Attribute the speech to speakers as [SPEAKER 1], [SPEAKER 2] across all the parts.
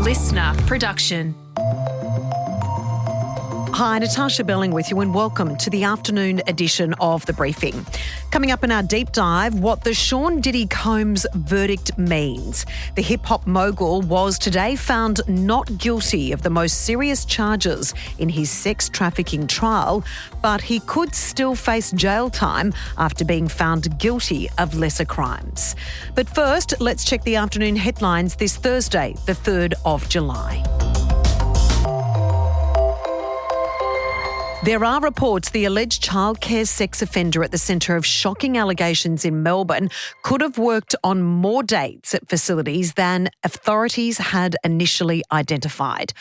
[SPEAKER 1] listener production.
[SPEAKER 2] Hi, Natasha Belling with you and welcome to the afternoon edition of The Briefing. Coming up in our deep dive, what the Diddy Combs verdict means. The hip-hop mogul was today found not guilty of the most serious charges in his sex trafficking trial, but he could still face jail time after being found guilty of lesser crimes. But first, let's check the afternoon headlines this Thursday, the 3rd of July. There are reports the alleged childcare sex offender at the centre of shocking allegations in Melbourne could have worked on more dates at facilities than authorities had initially identified.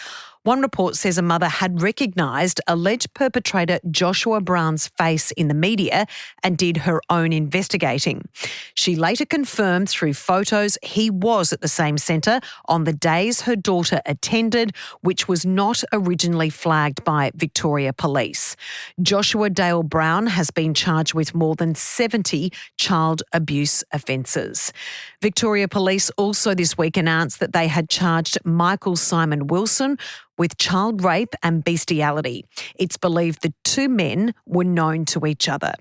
[SPEAKER 2] One report says a mother had recognised alleged perpetrator Joshua Brown's face in the media and did her own investigating. She later confirmed through photos he was at the same centre on the days her daughter attended, which was not originally flagged by Victoria Police. Joshua Dale Brown has been charged with more than 70 child abuse offences. Victoria Police also this week announced that they had charged Michael Simon Wilson with child rape and bestiality. It's believed the two men were known to each other.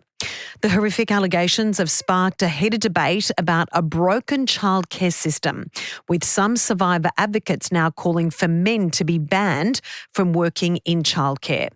[SPEAKER 2] The horrific allegations have sparked a heated debate about a broken childcare system, with some survivor advocates now calling for men to be banned from working in childcare.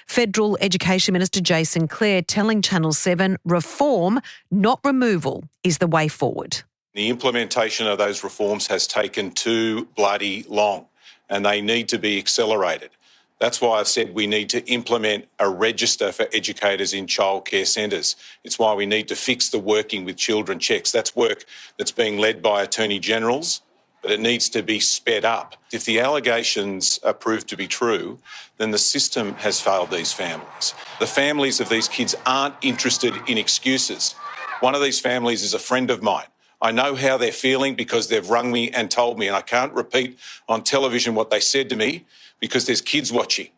[SPEAKER 2] Federal Education Minister Jason Clare telling Channel 7 reform, not removal, is the way forward.
[SPEAKER 3] The implementation of those reforms has taken too bloody long, and they need to be accelerated. That's why I've said we need to implement a register for educators in childcare centres. It's why we need to fix the working with children checks. That's work that's being led by Attorney Generals, but it needs to be sped up. If the allegations are proved to be true, then the system has failed these families. The families of these kids aren't interested in excuses. One of these families is a friend of mine. I know how they're feeling because they've rung me and told me, and I can't repeat on television what they said to me because there's kids watching.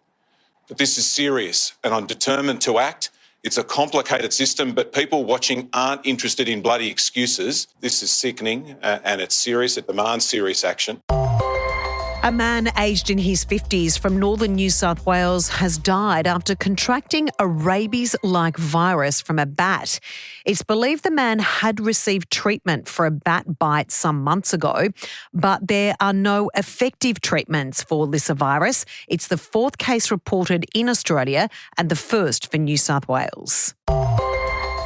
[SPEAKER 3] But this is serious, and I'm determined to act. It's a complicated system, but people watching aren't interested in bloody excuses. This is sickening, and it's serious. It demands serious action.
[SPEAKER 2] A man aged in his 50s from northern New South Wales has died after contracting a rabies-like virus from a bat. It's believed the man had received treatment for a bat bite some months ago, but there are no effective treatments for this virus. It's the fourth case reported in Australia and the first for New South Wales.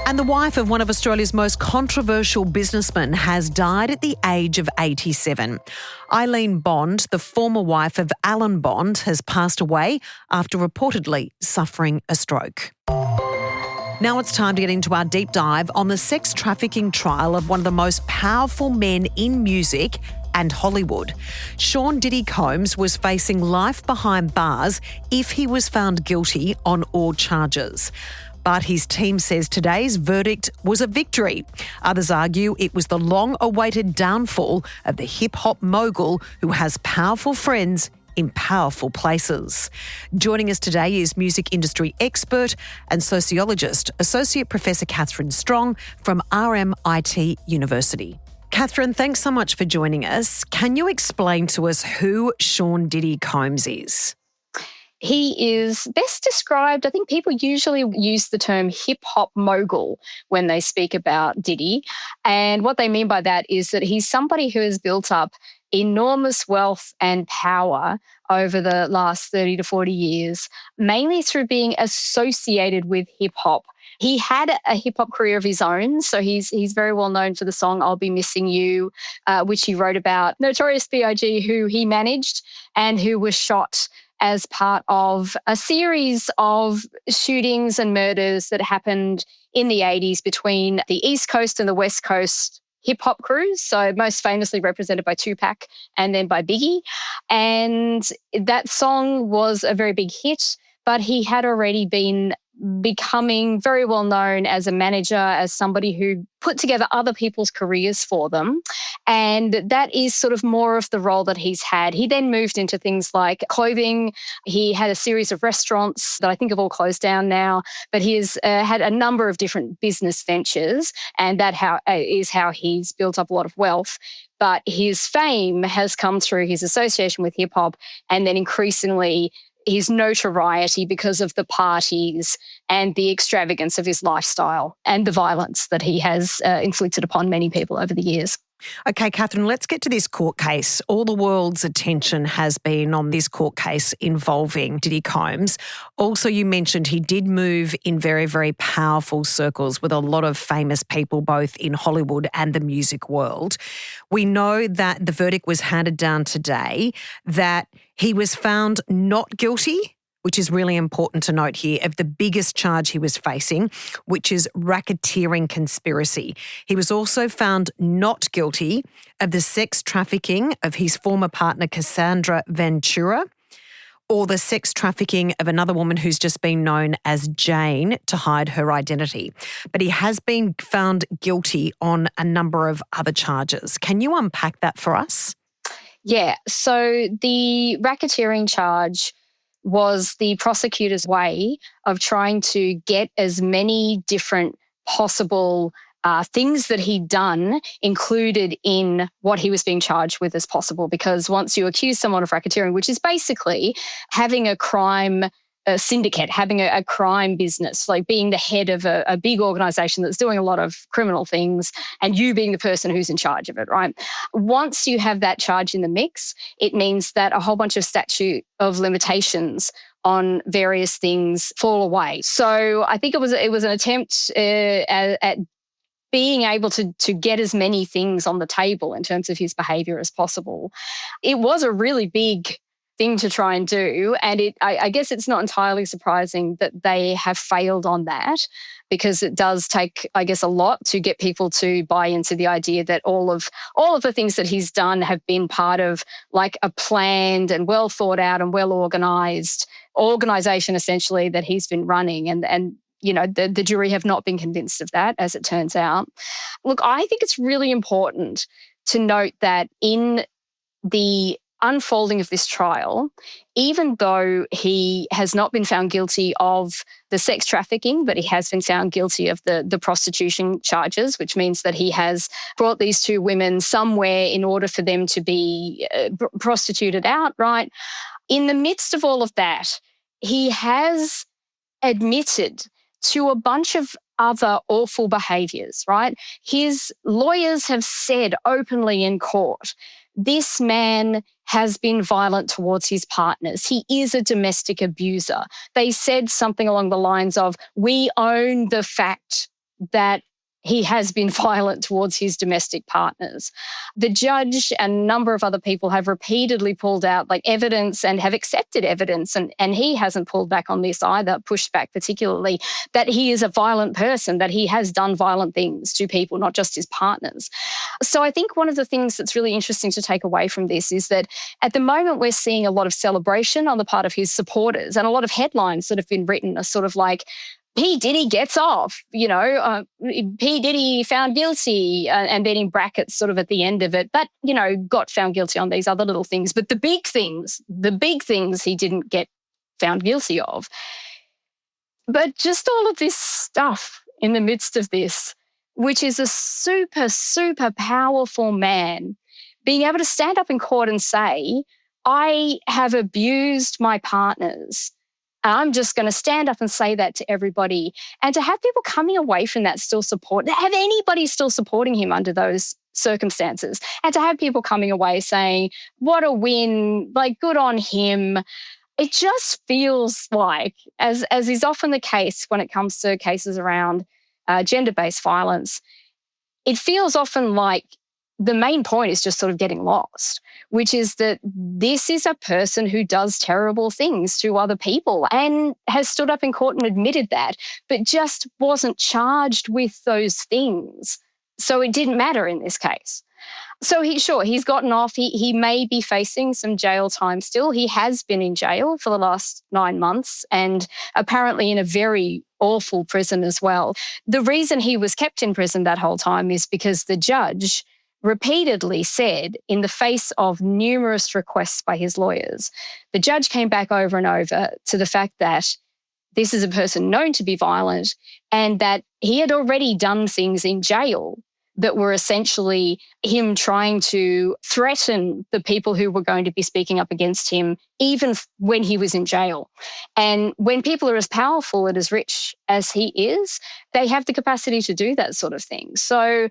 [SPEAKER 2] And the wife of one of Australia's most controversial businessmen has died at the age of 87. Eileen Bond, the former wife of Eileen Bond, has passed away after reportedly suffering a stroke. Now it's time to get into our deep dive on the sex trafficking trial of one of the most powerful men in music and Hollywood. Diddy Combs was facing life behind bars if he was found guilty on all charges. But his team says today's verdict was a victory. Others argue it was the long-awaited downfall of the hip-hop mogul who has powerful friends in powerful places. Joining us today is music industry expert and sociologist, Associate Professor Catherine Strong from RMIT University. Catherine, thanks so much for joining us. Can you explain to us who Diddy Combs is?
[SPEAKER 4] He is best described, I think people usually use the term hip-hop mogul when they speak about Diddy. And what they mean by that is that he's somebody who has built up enormous wealth and power over the last 30 to 40 years, mainly through being associated with hip-hop. He had a hip-hop career of his own, so he's very well known for the song I'll Be Missing You, which he wrote about Notorious B.I.G., who he managed and who was shot as part of a series of shootings and murders that happened in the 80s between the East Coast and the West Coast hip-hop crews, so most famously represented by Tupac and then by Biggie. And that song was a very big hit, but he had already been becoming very well known as a manager, as somebody who put together other people's careers for them. And that is sort of more of the role that he's had. He then moved into things like clothing. He had a series of restaurants that I think have all closed down now, but he has had a number of different business ventures, and that is how he's built up a lot of wealth. but his fame has come through his association with hip hop and then increasingly his notoriety because of the parties and the extravagance of his lifestyle and the violence that he has inflicted upon many people over the years.
[SPEAKER 2] Okay, Catherine, let's get to this court case. All the world's attention has been on this court case involving Diddy Combs. Also, you mentioned he did move in very, very powerful circles with a lot of famous people, both in Hollywood and the music world. We know that the verdict was handed down today, that he was found not guilty, which is really important to note here, of the biggest charge he was facing, which is racketeering conspiracy. He was also found not guilty of the sex trafficking of his former partner, Cassandra Ventura, or the sex trafficking of another woman who's just been known as Jane to hide her identity. But he has been found guilty on a number of other charges. Can you unpack that for us?
[SPEAKER 4] Yeah, so the racketeering charge was the prosecutor's way of trying to get as many different possible things that he'd done included in what he was being charged with as possible. Because once you accuse someone of racketeering, which is basically having a crime syndicate, having a crime business, like being the head of a big organisation that's doing a lot of criminal things and you being the person who's in charge of it, right? Once you have that charge in the mix, it means that a whole bunch of statute of limitations on various things fall away. So I think it was an attempt at being able to get as many things on the table in terms of his behaviour as possible. It was a really big thing to try and do. And I guess it's not entirely surprising that they have failed on that, because it does take, I guess, a lot to get people to buy into the idea that all of the things that he's done have been part of like a planned and well thought out and well organised organisation essentially that he's been running. And you know, the jury have not been convinced of that, as it turns out. Look, I think it's really important to note that in the unfolding of this trial, even though he has not been found guilty of the sex trafficking, but he has been found guilty of the prostitution charges, which means that he has brought these two women somewhere in order for them to be prostituted out, right? In the midst of all of that, he has admitted to a bunch of other awful behaviours, right? His lawyers have said openly in court, this man has been violent towards his partners. He is a domestic abuser. They said something along the lines of, we own the fact that he has been violent towards his domestic partners. The judge and a number of other people have repeatedly pulled out like evidence and have accepted evidence, and he hasn't pulled back on this either, pushed back particularly, that he is a violent person, that he has done violent things to people, not just his partners. So I think one of the things that's really interesting to take away from this is that at the moment we're seeing a lot of celebration on the part of his supporters, and a lot of headlines that have been written are sort of like, P. Diddy gets off, P. Diddy found guilty, and then in brackets sort of at the end of it, but, got found guilty on these other little things. But the big things he didn't get found guilty of. But just all of this stuff in the midst of this, which is a super, super powerful man, being able to stand up in court and say, I have abused my partners. I'm just going to stand up and say that to everybody. And to have people coming away from that still support, to have anybody still supporting him under those circumstances, and to have people coming away saying, what a win, like good on him. It just feels like, as is often the case when it comes to cases around gender-based violence, it feels often like the main point is just sort of getting lost, which is that this is a person who does terrible things to other people and has stood up in court and admitted that, but just wasn't charged with those things. So it didn't matter in this case. So he's gotten off. He may be facing some jail time still. He has been in jail for the last 9 months and apparently in a very awful prison as well. The reason he was kept in prison that whole time is because the judge repeatedly said, in the face of numerous requests by his lawyers, the judge came back over and over to the fact that this is a person known to be violent and that he had already done things in jail that were essentially him trying to threaten the people who were going to be speaking up against him, even when he was in jail. And when people are as powerful and as rich as he is, they have the capacity to do that sort of thing. So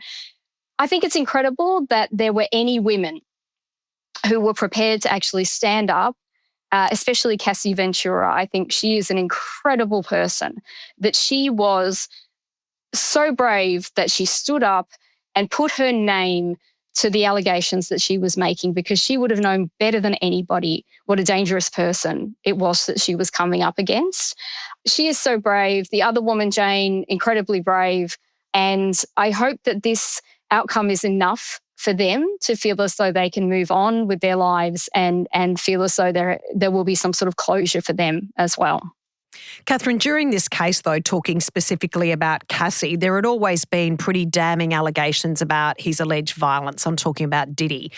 [SPEAKER 4] I think it's incredible that there were any women who were prepared to actually stand up, especially Cassie Ventura. I think she is an incredible person, that she was so brave that she stood up and put her name to the allegations that she was making, because she would have known better than anybody what a dangerous person it was that she was coming up against. She is so brave. The other woman, Jane, incredibly brave. And I hope that this outcome is enough for them to feel as though they can move on with their lives and feel as though there will be some sort of closure for them as well.
[SPEAKER 2] Catherine, during this case, though, talking specifically about Cassie, there had always been pretty damning allegations about his alleged violence. I'm talking about Diddy.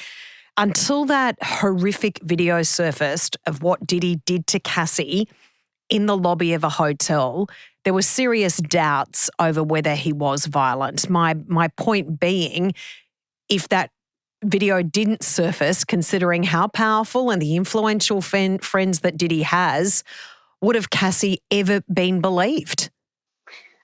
[SPEAKER 2] Until that horrific video surfaced of what Diddy did to Cassie in the lobby of a hotel, there were serious doubts over whether he was violent. My point being, if that video didn't surface, considering how powerful and the influential friends that Diddy has, would have Cassie ever been believed?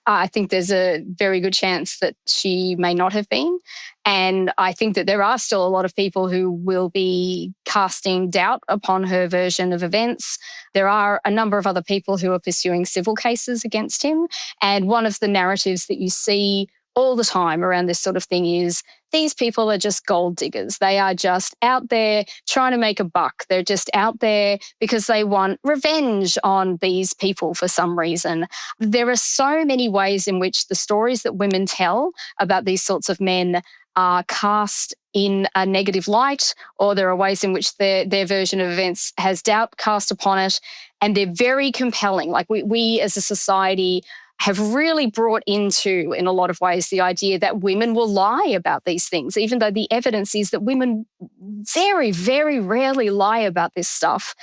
[SPEAKER 4] I think there's a very good chance that she may not have been. And I think that there are still a lot of people who will be casting doubt upon her version of events. There are a number of other people who are pursuing civil cases against him. And one of the narratives that you see all the time around this sort of thing is these people are just gold diggers. They are just out there trying to make a buck. They're just out there because they want revenge on these people for some reason. There are so many ways in which the stories that women tell about these sorts of men are cast in a negative light, or there are ways in which their version of events has doubt cast upon it, and they're very compelling. Like we as a society have really brought into, in a lot of ways, the idea that women will lie about these things, even though the evidence is that women very, very rarely lie about this stuff.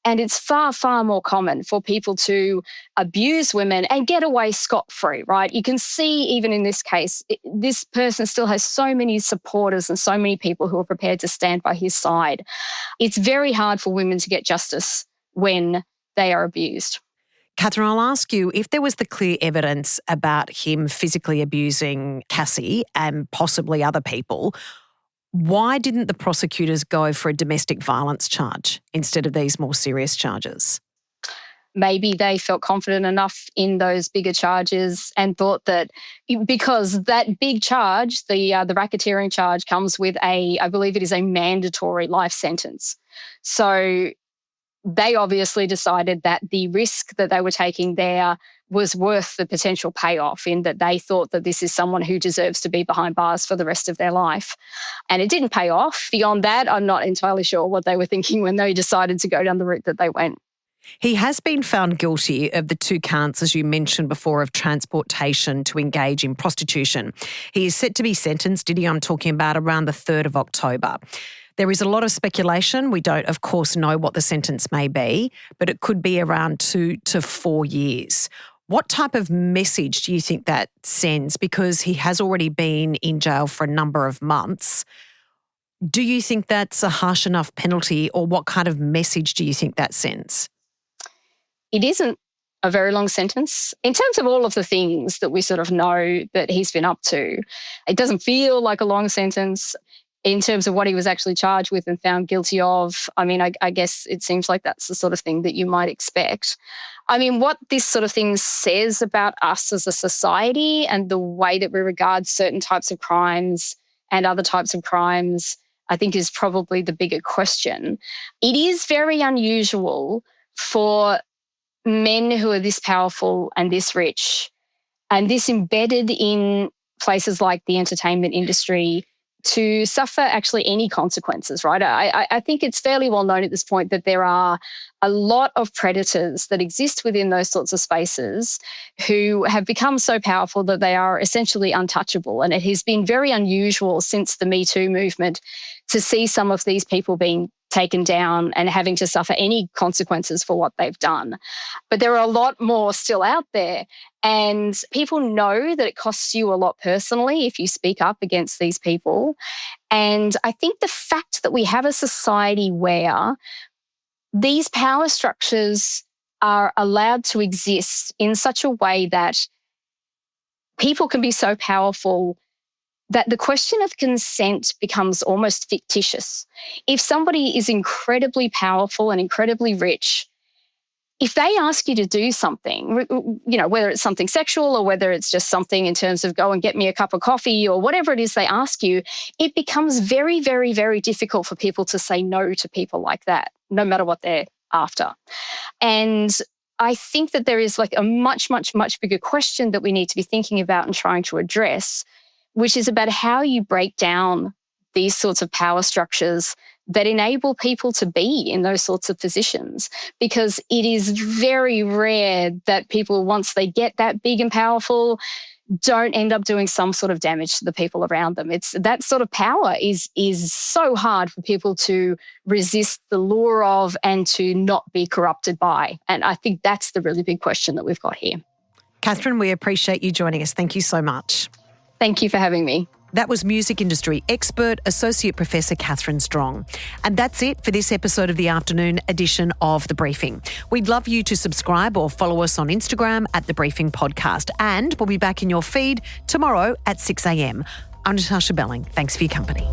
[SPEAKER 4] And it's far, far more common for people to abuse women and get away scot-free, right? You can see, even in this case, this person still has so many supporters and so many people who are prepared to stand by his side. It's very hard for women to get justice when they are abused.
[SPEAKER 2] Catherine, I'll ask you, if there was the clear evidence about him physically abusing Cassie and possibly other people, why didn't the prosecutors go for a domestic violence charge instead of these more serious charges?
[SPEAKER 4] Maybe they felt confident enough in those bigger charges and thought that because that big charge, the racketeering charge, comes with I believe it is a mandatory life sentence. So they obviously decided that the risk that they were taking there was worth the potential payoff, in that they thought that this is someone who deserves to be behind bars for the rest of their life. And it didn't pay off. Beyond that, I'm not entirely sure what they were thinking when they decided to go down the route that they went.
[SPEAKER 2] He has been found guilty of the 2 counts, as you mentioned before, of transportation to engage in prostitution. He is set to be sentenced, Diddy, I'm talking about, around the 3rd of October. There is a lot of speculation. We don't, of course, know what the sentence may be, but it could be around 2 to 4 years. What type of message do you think that sends? Because he has already been in jail for a number of months. Do you think that's a harsh enough penalty, or what kind of message do you think that sends?
[SPEAKER 4] It isn't a very long sentence. In terms of all of the things that we sort of know that he's been up to, it doesn't feel like a long sentence. In terms of what he was actually charged with and found guilty of, I mean, I guess it seems like that's the sort of thing that you might expect. I mean, what this sort of thing says about us as a society and the way that we regard certain types of crimes and other types of crimes, I think, is probably the bigger question. It is very unusual for men who are this powerful and this rich and this embedded in places like the entertainment industry to suffer actually any consequences, right? I think it's fairly well known at this point that there are a lot of predators that exist within those sorts of spaces who have become so powerful that they are essentially untouchable. And it has been very unusual since the Me Too movement to see some of these people being taken down and having to suffer any consequences for what they've done. But there are a lot more still out there. And people know that it costs you a lot personally if you speak up against these people. And I think the fact that we have a society where these power structures are allowed to exist in such a way that people can be so powerful that the question of consent becomes almost fictitious. If somebody is incredibly powerful and incredibly rich, if they ask you to do something, you know, whether it's something sexual or whether it's just something in terms of go and get me a cup of coffee or whatever it is they ask you, it becomes very, very, very difficult for people to say no to people like that, no matter what they're after. And I think that there is like a much, much, much bigger question that we need to be thinking about and trying to address, which is about how you break down these sorts of power structures that enable people to be in those sorts of positions. Because it is very rare that people, once they get that big and powerful, don't end up doing some sort of damage to the people around them. It's that sort of power is so hard for people to resist the lure of and to not be corrupted by. And I think that's the really big question that we've got here.
[SPEAKER 2] Catherine, we appreciate you joining us. Thank you so much.
[SPEAKER 4] Thank you for having me.
[SPEAKER 2] That was music industry expert, Associate Professor Catherine Strong. And that's it for this episode of the afternoon edition of The Briefing. We'd love you to subscribe or follow us on Instagram at The Briefing Podcast. And we'll be back in your feed tomorrow at 6 a.m. I'm Natasha Belling. Thanks for your company.